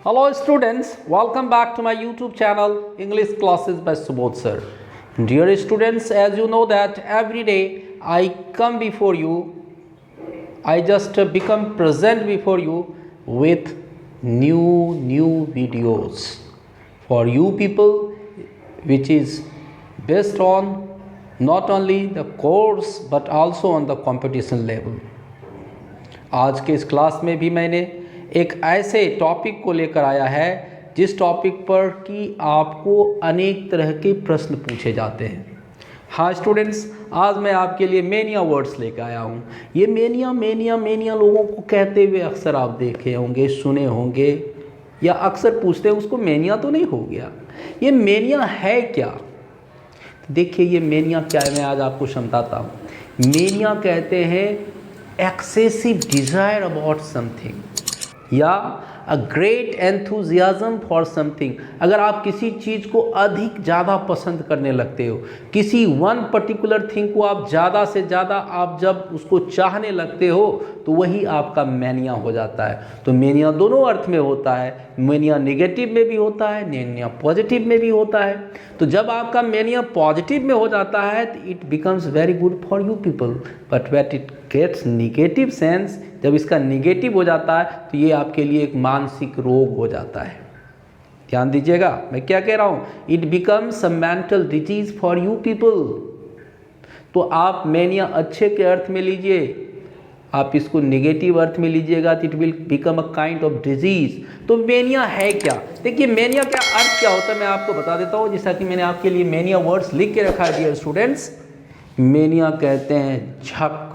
Hello students, welcome back to my YouTube channel English Classes by Subodh sir. Dear students, as you know that every day I come before you, I just become present before you with new videos for you people, which is based on not only the course but also on the competition level. आज के इस class में भी मैंने एक ऐसे topic को लेकर आया है जिस टॉपिक पर कि आपको अनेक तरह के प्रश्न पूछे जाते हैं। हाँ स्टूडेंट्स, आज मैं आपके लिए मेनिया वर्ड्स लेकर आया हूँ। ये मेनिया लोगों को कहते हुए अक्सर आप देखे होंगे, सुने होंगे, या अक्सर पूछते हैं उसको मेनिया तो नहीं हो गया। ये मेनिया है क्या? देखिए ये मेनिया क्या है, मैं आज आपको समझाता हूँ। मेनिया कहते हैं एक्सेसिव डिज़ायर अबाउट समथिंग या a great enthusiasm for something. अगर आप किसी चीज़ को अधिक ज़्यादा पसंद करने लगते हो, किसी वन पर्टिकुलर थिंग को आप ज़्यादा से ज़्यादा आप जब उसको चाहने लगते हो तो वही आपका मेनिया हो जाता है। तो मेनिया दोनों अर्थ में होता है, मेनिया नेगेटिव में भी होता है, मेनिया पॉजिटिव में भी होता है। तो जब आपका मेनिया पॉजिटिव में हो जाता है तो it becomes very good for you people, but when it gets negative sense, जब इसका निगेटिव हो जाता है तो ये आपके लिए एक मानसिक रोग हो जाता है। ध्यान दीजिएगा मैं क्या कह रहा हूँ, it becomes a mental disease for you people. तो आप मेनिया अच्छे के अर्थ में लीजिए, आप इसको नेगेटिव अर्थ में लीजिएगा तो it will become a kind of disease. तो मेनिया है क्या? देखिए मेनिया का अर्थ क्या होता है मैं आपको बता देता हूँ, जैसा कि मैंने आपके लिए मेनिया वर्ड्स लिख के रखा है डियर स्टूडेंट्स। मेनिया कहते हैं झक,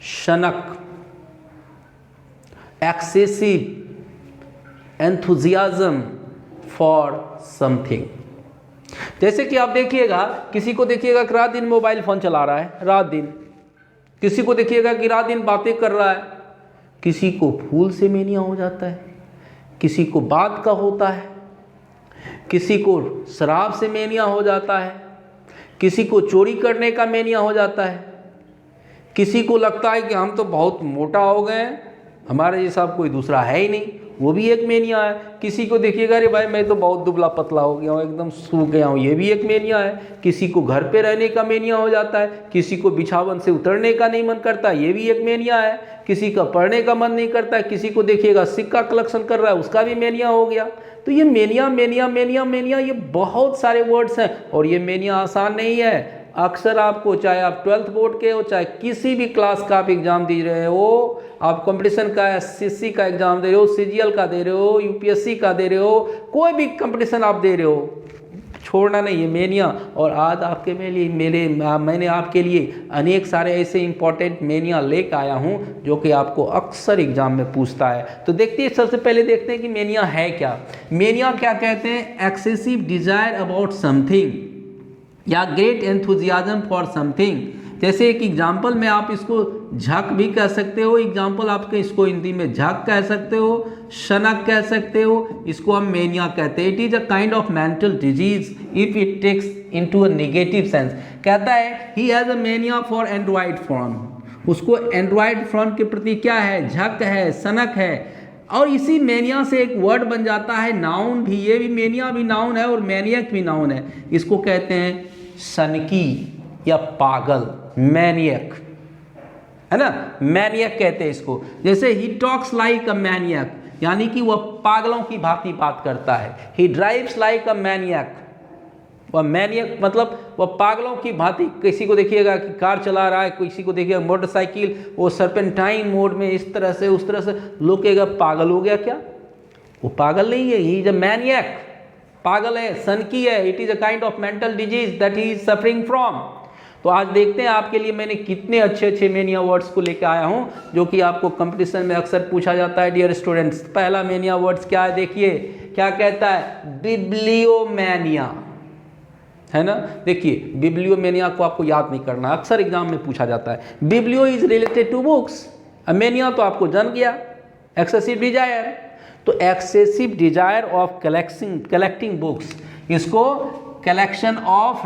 शनक, एक्सेसिव एंथुजियाज्म फॉर समथिंग। जैसे कि आप देखिएगा, किसी को देखिएगा कि रात दिन मोबाइल फोन चला रहा है, रात दिन। किसी को देखिएगा कि रात दिन बातें कर रहा है। किसी को फूल से मेनिया हो जाता है, किसी को बात का होता है, किसी को शराब से मेनिया हो जाता है, किसी को चोरी करने का मेनिया हो जाता है, किसी को लगता है कि हम तो बहुत मोटा हो गए हैं, हमारे जैसा कोई दूसरा है ही नहीं, वो भी एक मेनिया है। किसी को देखिएगा अरे भाई मैं तो बहुत दुबला पतला हो गया हूँ, एकदम सूख गया हूँ, ये भी एक मेनिया है। किसी को घर पे रहने का मेनिया हो जाता है, किसी को बिछावन से उतरने का नहीं मन करता, ये भी एक मेनिया है। किसी का पढ़ने का मन नहीं करता है, किसी को देखिएगा सिक्का कलेक्शन कर रहा है, उसका भी मेनिया हो गया। तो ये मेनिया ये बहुत सारे वर्ड्स हैं और ये मेनिया आसान नहीं है। अक्सर आपको, चाहे आप 12th बोर्ड के हो, चाहे किसी भी क्लास का आप एग्ज़ाम दे रहे हो, आप कंपटीशन का एसएससी का एग्ज़ाम दे रहे हो, सीजीएल का दे रहे हो, यूपीएससी का दे रहे हो, कोई भी कंपटीशन आप दे रहे हो, छोड़ना नहीं है मेनिया। और आज आपके मैंने आपके लिए अनेक सारे ऐसे इंपॉर्टेंट मेनिया लेकर आया हूँ जो कि आपको अक्सर एग्जाम में पूछता है। तो देखते हैं, सबसे पहले देखते हैं कि मेनिया है क्या। मेनिया क्या कहते हैं? एक्सेसिव डिजायर अबाउट समथिंग या ग्रेट एंथुजियाज्म फॉर समथिंग। जैसे एक एग्जाम्पल में आप इसको झक भी कह सकते हो, एग्जाम्पल आपके इसको हिंदी में झक कह सकते हो, शनक कह सकते हो, इसको हम मेनिया कहते हैं। It is a kind of mental disease if it takes into a negative sense. कहता है he has a mania for android phone, उसको एंड्रॉइड फोन के प्रति क्या है? झक है, सनक है। और इसी मेनिया से एक वर्ड बन जाता है नाउन भी, ये भी मेनिया भी नाउन है और मैनियक भी नाउन है। इसको कहते हैं सनकी या पागल, मैनियक, है ना, मैनियक कहते हैं इसको। जैसे he talks like a maniac, यानी कि वह पागलों की भांति बात करता है। ही ड्राइव्स लाइक अ मैनियक, वह मैनियक मतलब वह पागलों की भांति। किसी को देखिएगा कि कार चला रहा है, किसी को देखिएगा मोटरसाइकिल, वो सर्पेंटाइन मोड में इस तरह से उस तरह से, लोग कहेगा पागल हो गया क्या? वो पागल नहीं है, ही इज अ मैनियक, पागल है, सनकी है। It is a kind of mental disease that he is suffering from. तो आज देखते हैं आपके लिए मैंने कितने अच्छे मेनिया वर्ड्स को लेकर आया हूं जो कि आपको कंपटीशन में अक्सर पूछा जाता है डियर स्टूडेंट्स। पहला मेनिया वर्ड्स क्या है, देखिए क्या कहता है? बिब्लियोमेनिया, है ना। देखिए बिब्लियोमेनिया को आपको याद नहीं करना, अक्सर एग्जाम में पूछा जाता है। Biblio is related to books, mania तो आपको जन गया, एक्सेसिव डिजायर। तो excessive desire of collecting books, इसको कलेक्शन ऑफ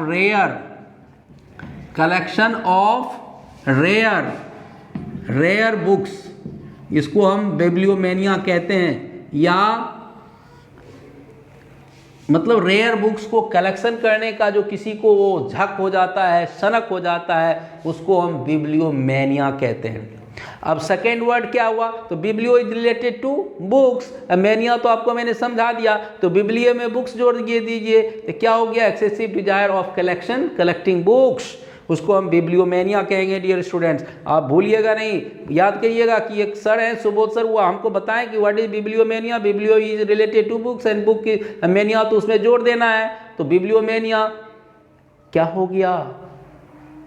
रेयर बुक्स, इसको हम बिब्लियोमेनिया कहते हैं। या मतलब रेयर बुक्स को कलेक्शन करने का जो किसी को वो झक हो जाता है, सनक हो जाता है, उसको हम बिब्लियोमेनिया कहते हैं। अब सेकेंड वर्ड क्या हुआ, तो biblio is related to books, mania तो आपको मैंने समझा दिया, तो बिब्लियो में बुक्स जोड़ दीजिए, तो क्या हो गया, excessive desire of collection, collecting books, उसको हम बिब्लियोमेनिया कहेंगे। डियर स्टूडेंट्स, आप भूलिएगा नहीं, याद करिएगा कि एक सर हैं सुबोध सर, वो हमको बताएं कि what is bibliomania. Biblio is related to books and book की मेनिया तो उसमें जोड़ देना है, तो बिब्लियोमेनिया क्या हो गया,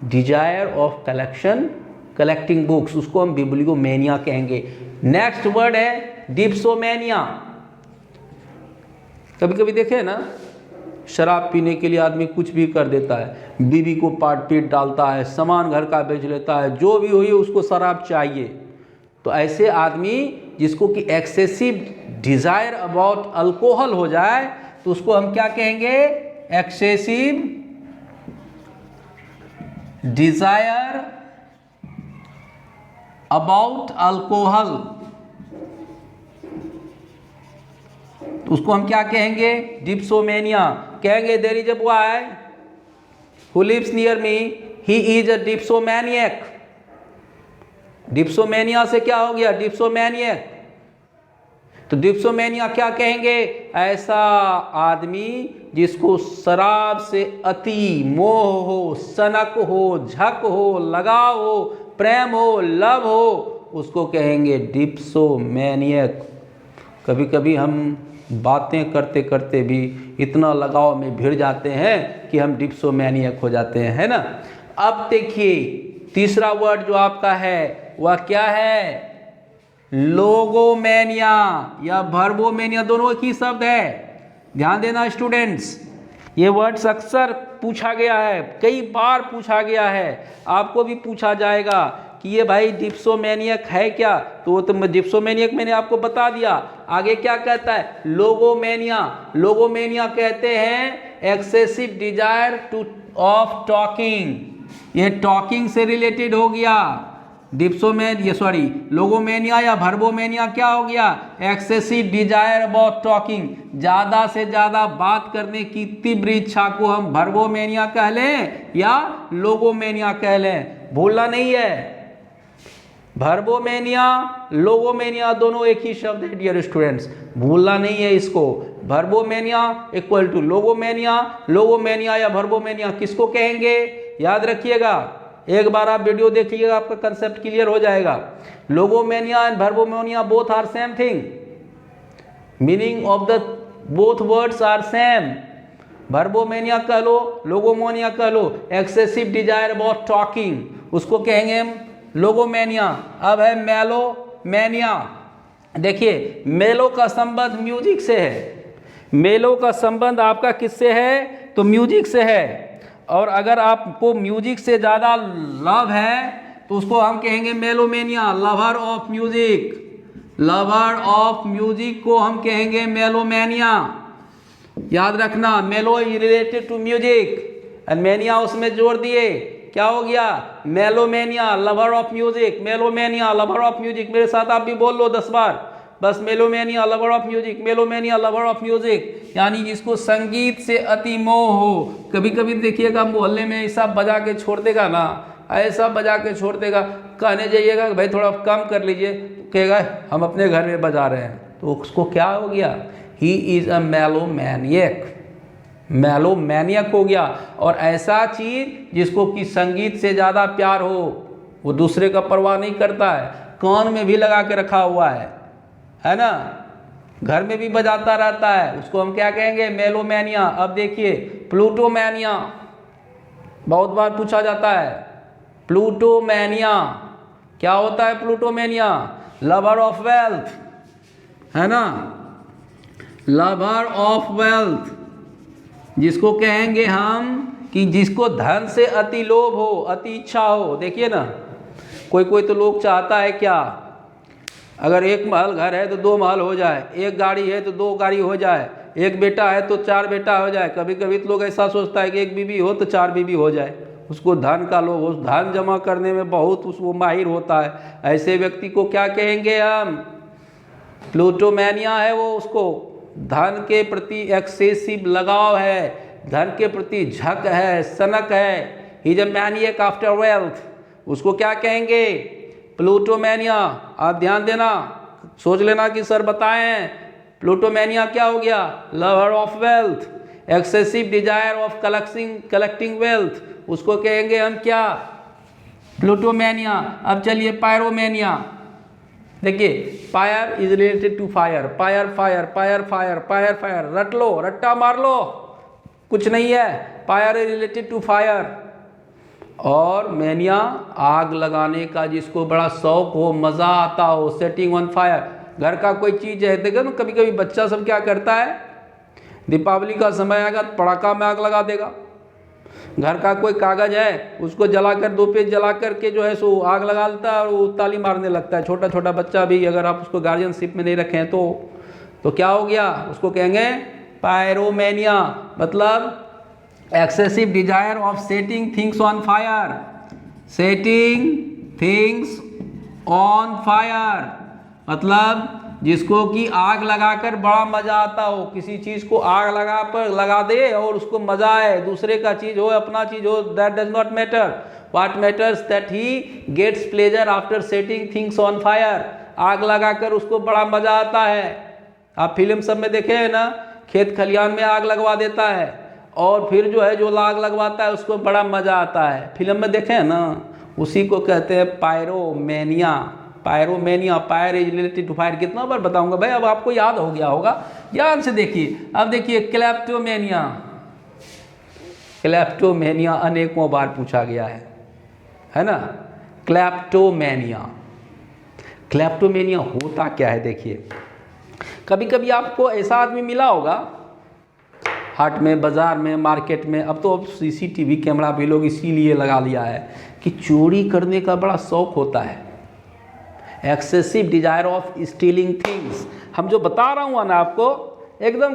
desire of collection, collecting books, उसको हम बिब्लियोमेनिया कहेंगे। नेक्स्ट वर्ड है डिप्सोमेनिया। कभी कभी देखे ना, शराब पीने के लिए आदमी कुछ भी कर देता है, बीवी को पाट पीट डालता है, सामान घर का बेच लेता है, जो भी हुई उसको शराब चाहिए। तो ऐसे आदमी जिसको कि एक्सेसिव डिजायर अबाउट अल्कोहल हो जाए, तो उसको हम क्या कहेंगे, एक्सेसिव डिजायर अबाउट अल्कोहल, तो उसको हम क्या कहेंगे, डिप्सोमेनिया कहेंगे। There is a boy who lives near me, he is a dipsomaniac. Dipsomania से क्या हो गया, डिप्सोमैनियक। तो डिप्सोमेनिया क्या कहेंगे, ऐसा आदमी जिसको शराब से अति मोह हो, सनक हो, झक हो, लगाव हो, प्रेम हो, लव हो, उसको कहेंगे डिप्सोमैनियक। कभी कभी हम बातें करते करते भी इतना लगाव में भिड़ जाते हैं कि हम डिप्सोमैनियक हो जाते हैं, है ना। अब देखिए तीसरा वर्ड जो आपका है वह क्या है, लोगोमेनिया या वर्बोमेनिया, दोनों एक ही शब्द है। ध्यान देना स्टूडेंट्स, ये वर्ड्स अक्सर पूछा गया है, कई बार पूछा गया है, आपको भी पूछा जाएगा कि ये भाई डिप्सोमैनियक है क्या, तो वो तो डिप्सोमैनियक मैंने आपको बता दिया। आगे क्या कहता है, लोगोमेनिया। लोगोमेनिया कहते हैं excessive desire two of talking, ये टॉकिंग से रिलेटेड हो गया। लोगोमेनिया या वर्बोमेनिया क्या हो गया, एक्सेसिव डिजायर अबाउट टॉकिंग, ज़्यादा से ज़्यादा बात करने की तीव्र इच्छा को हम वर्बोमेनिया कह लें या लोगोमेनिया कह लें, भूलना नहीं है। वर्बोमेनिया, लोगोमेनिया दोनों एक ही शब्द है डियर स्टूडेंट्स, भूलना नहीं है इसको। वर्बोमेनिया इक्वल टू लोगोमेनिया, लोगोमेनिया या वर्बोमेनिया किसको कहेंगे, याद रखिएगा, एक बार आप वीडियो देख लीजिएगा, आपका कंसेप्ट क्लियर हो जाएगा। Logomania and verbomania both are same thing, meaning of the both words are same. Verbomania कह लो, लोगोमेनिया कह लो, एक्सेसिव डिजायर अबाउट टॉकिंग, उसको कहेंगे हम लोगोमेनिया। अब है मेलोमेनिया। देखिए मेलो का संबंध म्यूजिक से है, मेलो का संबंध आपका किससे है, तो म्यूजिक से है। और अगर आपको म्यूजिक से ज़्यादा लव है तो उसको हम कहेंगे melomania, lover of music. Lover of music को हम कहेंगे मेलोमेनिया। याद रखना, melo is related to music and mania उसमें जोड़ दिए, क्या हो गया, melomania, lover of music. Melomania, lover of music, मेरे साथ आप भी बोल लो 10 बार बस, melomania, lover of music, melomania, lover of music, यानी जिसको संगीत से अति मोह हो। कभी कभी देखिएगा मोहल्ले में ऐसा बजा के छोड़ देगा ना, ऐसा बजा के छोड़ देगा, कहने जाइएगा भाई थोड़ा कम कर लीजिए, कहेगा हम अपने घर में बजा रहे हैं, तो उसको क्या हो गया, ही इज अ मेलोमैनियक, मेलोमैनियक हो गया। और ऐसा चीज जिसको कि संगीत से ज़्यादा प्यार हो, वो दूसरे का परवाह नहीं करता है, कान में भी लगा के रखा हुआ है ना, घर में भी बजाता रहता है, उसको हम क्या कहेंगे, मेलोमैनिया। अब देखिए प्लूटोमैनिया, बहुत बार पूछा जाता है, प्लूटोमैनिया क्या होता है, प्लूटोमैनिया, लवर ऑफ वेल्थ, है ना, लवर ऑफ वेल्थ, जिसको कहेंगे हम कि जिसको धन से अति लोभ हो, अति इच्छा हो। देखिए ना, कोई कोई तो लोग चाहता है क्या, अगर एक महल घर है तो 2 महल हो जाए, एक गाड़ी है तो 2 गाड़ी हो जाए, एक बेटा है तो 4 बेटा हो जाए। कभी कभी तो लोग ऐसा सोचता है कि एक बीवी हो तो 4 बीवी हो जाए, उसको धन का लोभ, उस धन जमा करने में बहुत उसको माहिर होता है। ऐसे व्यक्ति को क्या कहेंगे हम, प्लूटोमैनिया है वो उसको धन के प्रति एक्सेसिव लगाव है, धन के प्रति झक है, सनक है। ही is a maniac after wealth, उसको क्या कहेंगे? प्लूटोमैनिया। आप ध्यान देना, सोच लेना कि सर बताए हैं प्लूटोमैनिया क्या हो गया? Lover of wealth, excessive desire of collecting wealth, उसको कहेंगे हम क्या? प्लूटोमैनिया। अब चलिए पायरोमैनिया। देखिए fire is related to fire, fire fire fire fire fire fire, रट लो, रट्टा मार लो, कुछ नहीं है। Fire is related to fire. और मैनिया आग लगाने का, जिसको बड़ा शौक हो, मज़ा आता हो, सेटिंग ऑन फायर। घर का कोई चीज़ है, देखो ना कभी कभी बच्चा सब क्या करता है, दीपावली का समय आएगा तो पटाखा में आग लगा देगा। घर का कोई कागज़ है उसको जलाकर, 2 पेज जला करके जो है सो आग लगा लेता है और वो ताली मारने लगता है। छोटा छोटा बच्चा भी, अगर आप उसको गार्जियनशिप में नहीं रखें तो क्या हो गया? उसको कहेंगे पायरोमैनिया, मतलब excessive desire of setting things on fire, setting things on fire, मतलब जिसको कि आग लगाकर बड़ा मजा आता हो। किसी चीज को आग लगा दे और उसको मजा आए, दूसरे का चीज हो, अपना चीज हो, that does not matter. What matters that he gets pleasure after setting things on fire. आग लगाकर उसको बड़ा मजा आता है। आप फिल्म सब में देखे हैं ना, खेत खलियान में आग लगवा देता है और फिर जो है जो आग लगवाता है उसको बड़ा मजा आता है। फिल्म में देखे हैं ना, उसी को कहते हैं pyromania. Pyromania, fire is related to fire. कितना बार बताऊंगा भाई, अब आपको याद हो गया होगा, ध्यान से देखिए। अब देखिए क्लेप्टोमैनिया। क्लेप्टोमैनिया अनेकों बार पूछा गया है ना। क्लेप्टोमैनिया, क्लेप्टोमैनिया होता क्या है? देखिए कभी कभी आपको ऐसा आदमी मिला होगा हाट में, बाजार में, मार्केट में। अब तो सीसीटीवी कैमरा भी लोग इसीलिए लगा लिया है कि चोरी करने का बड़ा शौक होता है। Excessive desire of stealing things. हम जो बता रहा हूँ ना आपको, एकदम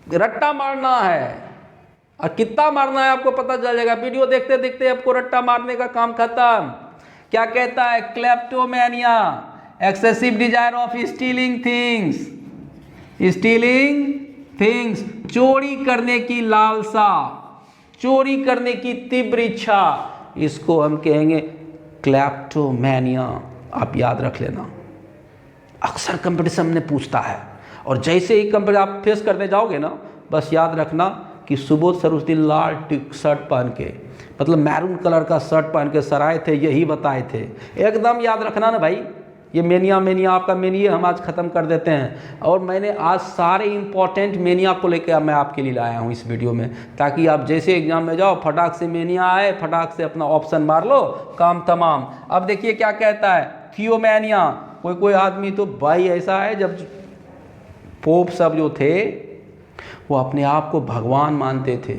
रट्टा मारना है, और कितना मारना है आपको पता चल जाएगा। वीडियो देखते देखते आपको रट्टा मारने का काम खत्म। क्या कहता है? Kleptomania, excessive desire of stealing things, stealing things, चोरी करने की लालसा, चोरी करने की तीव्र इच्छा, इसको हम कहेंगे क्लेप्टोमैनिया। आप याद रख लेना, अक्सर कंपटीशन में पूछता है, और जैसे ही कंपटीशन आप फेस करने जाओगे ना, बस याद रखना कि सुबोध सर उस दिन लाल शर्ट पहन के, मतलब मैरून कलर का शर्ट पहन के सर आए थे, यही बताए थे। एकदम याद रखना ना भाई। ये मेनिया आपका मेनिया हम आज ख़त्म कर देते हैं। और मैंने आज सारे इंपॉर्टेंट मेनिया को लेकर मैं आपके लिए लाया हूँ इस वीडियो में, ताकि आप जैसे एग्जाम में जाओ फटाक से मेनिया आए, फटाक से अपना ऑप्शन मार लो, काम तमाम। अब देखिए क्या कहता है? थियोमैनिया। कोई आदमी तो भाई ऐसा है, जब पोप सब जो थे वो अपने आप को भगवान मानते थे।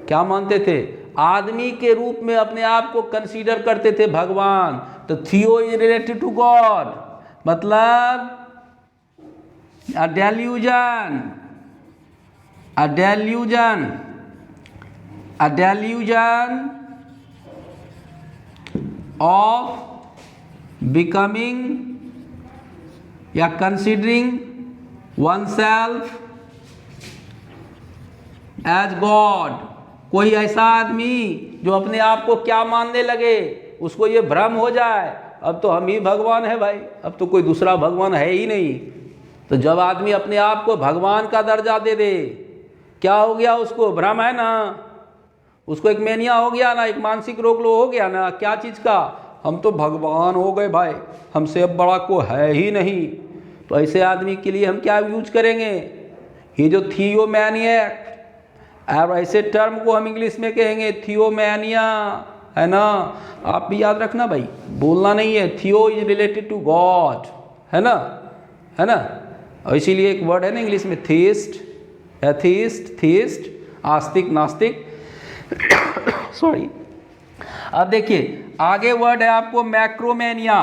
क्या मानते थे? आदमी के रूप में अपने आप को कंसीडर करते थे भगवान। तो थियो इज रिलेटेड टू गॉड, मतलब a delusion, a delusion, a delusion of becoming या कंसीडरिंग oneself एज गॉड। कोई ऐसा आदमी जो अपने आप को क्या मानने लगे, उसको ये भ्रम हो जाए अब तो हम ही भगवान है भाई, अब तो कोई दूसरा भगवान है ही नहीं। तो जब आदमी अपने आप को भगवान का दर्जा दे दे, क्या हो गया? उसको भ्रम है ना, उसको एक मेनिया हो गया ना, एक मानसिक रोग हो गया ना। क्या चीज़ का? हम तो भगवान हो गए भाई, हमसे अब बड़ा को है ही नहीं। तो ऐसे आदमी के लिए हम क्या यूज करेंगे? ये जो थियोमैनियक, और ऐसे टर्म को हम इंग्लिश में कहेंगे थियोमैनिया, है ना। आप भी याद रखना भाई, बोलना नहीं है। थियो इज रिलेटेड टू गॉड, है ना, है ना। और इसीलिए एक वर्ड है ना इंग्लिश में, थीस्ट, एथीस्ट, थीस्ट, आस्तिक, नास्तिक। सॉरी। अब देखिए आगे वर्ड है आपको मैक्रोमैनिया।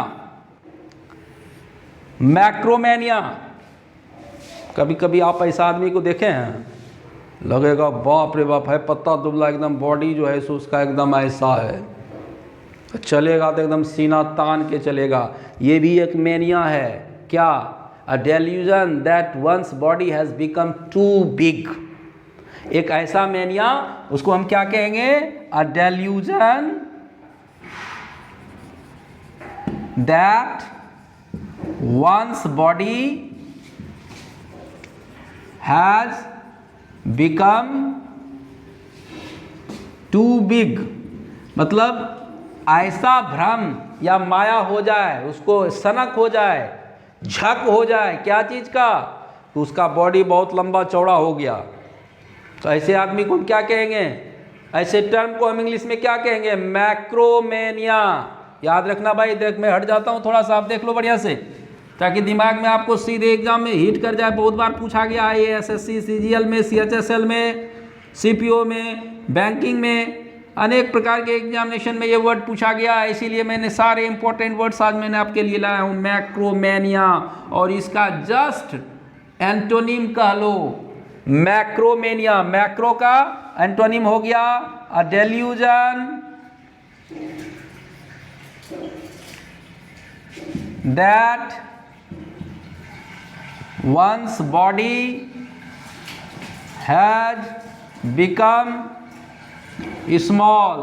मैक्रोमैनिया, कभी कभी आप ऐसा आदमी को देखे हैं, लगेगा बाप रे बाप है, पत्ता दुबला एकदम, बॉडी जो है सो उसका एकदम ऐसा है, चलेगा तो एकदम सीना तान के चलेगा। ये भी एक मैनिया है, क्या? A delusion that one's body has become too big. एक ऐसा मेनिया, उसको हम क्या कहेंगे? A delusion that one's body has become too big, मतलब ऐसा भ्रम या माया हो जाए, उसको सनक हो जाए, झक हो जाए, क्या चीज़ का? तो उसका बॉडी बहुत लंबा चौड़ा हो गया। तो ऐसे आदमी को हम क्या कहेंगे? ऐसे टर्म को हम इंग्लिश में क्या कहेंगे? मैक्रोमेनिया। याद रखना भाई, देख मैं हट जाता हूँ थोड़ा सा, आप देख लो बढ़िया से, ताकि दिमाग में आपको सीधे एग्जाम में हिट कर जाए। बहुत बार पूछा गया है ये SSC CGL में, CHSL में, CPO में, बैंकिंग में, अनेक प्रकार के एग्जामिनेशन में ये वर्ड पूछा गया है। इसीलिए मैंने सारे इंपॉर्टेंट वर्ड्स आज मैंने आपके लिए लाया हूँ, मैक्रोमेनिया। और इसका जस्ट एंटोनिम कह लो मैक्रोमेनिया। मैक्रो का एंटोनिम हो गया a delusion that one's body has become small।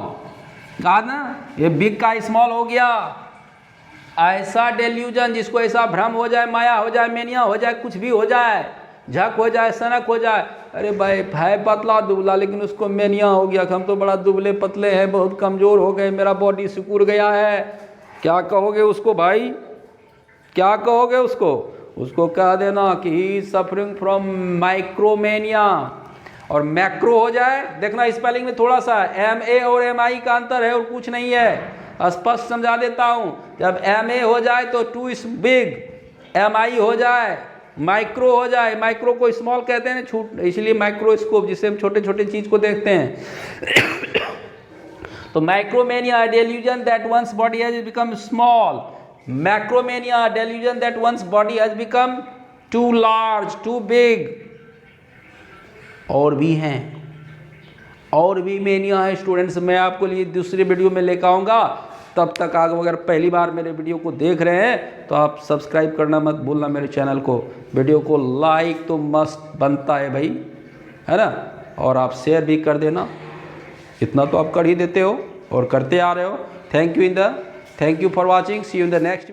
कहा ना, ये बिग का स्मॉल हो गया। ऐसा डेल्यूजन, जिसको ऐसा भ्रम हो जाए, माया हो जाए, मेनिया हो जाए, कुछ भी हो जाए, झक हो जाए, सनक हो जाए। अरे भाई है पतला दुबला, लेकिन उसको मेनिया हो गया कि हम तो बड़ा दुबले पतले हैं, बहुत कमज़ोर हो गए, मेरा बॉडी सिकुड़ गया है। क्या कहोगे उसको भाई? क्या कहोगे उसको? उसको कह देना कि ही इज सफरिंग फ्रॉम माइक्रोमेनिया। और मैक्रो हो जाए, देखना स्पेलिंग में थोड़ा सा MA और MI का अंतर है और कुछ नहीं है, स्पष्ट समझा देता हूँ। जब MA हो जाए तो टू इज बिग, MI हो जाए माइक्रो हो जाए। माइक्रो को स्मॉल कहते हैं छूट, इसलिए माइक्रोस्कोप, जिससे हम छोटे छोटे चीज़ को देखते हैं। तो micromania delusion that one's body has become small. Macromania, delusion that one's body has become too large, too big। और भी हैं, और भी मेनिया है स्टूडेंट्स, मैं आपको लिए दूसरे वीडियो में लेकर आऊँगा। तब तक अगर पहली बार मेरे वीडियो को देख रहे हैं तो आप सब्सक्राइब करना मत भूलना मेरे चैनल को। वीडियो को लाइक तो मस्त बनता है भाई, है ना, और आप शेयर भी कर देना। इतना तो आप कर ही देते हो और करते आ रहे हो। Thank you for watching, see you in the next.